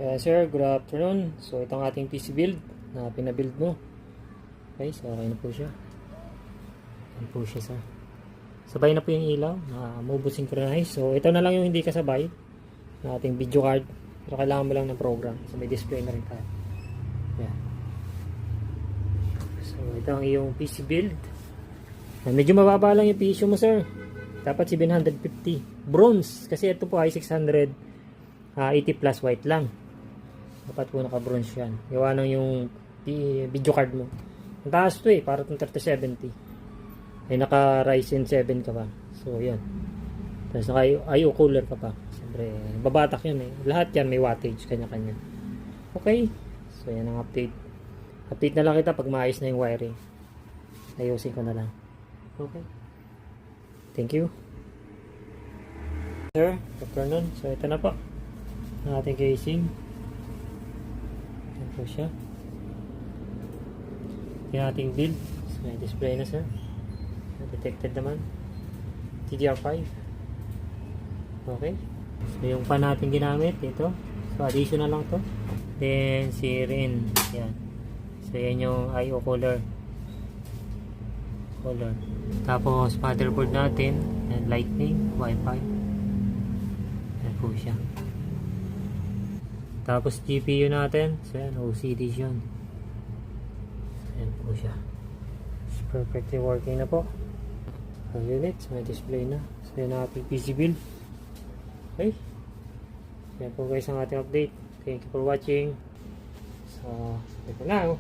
Sir, good afternoon. So ito ang ating PC build na pinabuild mo. Okay, so okay na po siya. Ayan po siya, sir. Sabay na po yung ilaw, mobile synchronize. So ito na lang yung hindi kasabay na ating video card. Pero kailangan mo lang ng program. So may display na rin tayo. Ayan. So ito ang iyong PC build. Medyo mababa lang yung PSU mo, sir. Dapat 750. Bronze. Kasi ito po ay 680 plus white lang. Dapat po naka-bronze yan. Gawa ng yung video card mo. Ang taas to para itong 3070. Ay naka Ryzen 7 ka pa. So yan. Tapos naka IO cooler ka pa. Siyempre, babatak yan Lahat yan may wattage. Kanya-kanya. Okay. So yan ang update. Update na lang kita pag maayos na yung wiring. Ayusin ko na lang. Okay. Thank you. Sir, afternoon. So ito na po ang ating casing. Yan po siya. Yung ating build. So may display na, sir. Detected naman. TDR5. Okay. So yung pan natin ginamit ito. So additional lang to. Then siren. Yan. So yan yung IO color. Tapos motherboard natin and lightning, wifi. Yan po siya. Tapos GPU natin, so yan, OCD yun. Yan po siya. It's perfectly working na po. Ang units, may display na. So yan ang ating PC build. Okay. Yan po guys ang ating update. Thank you for watching. So ito na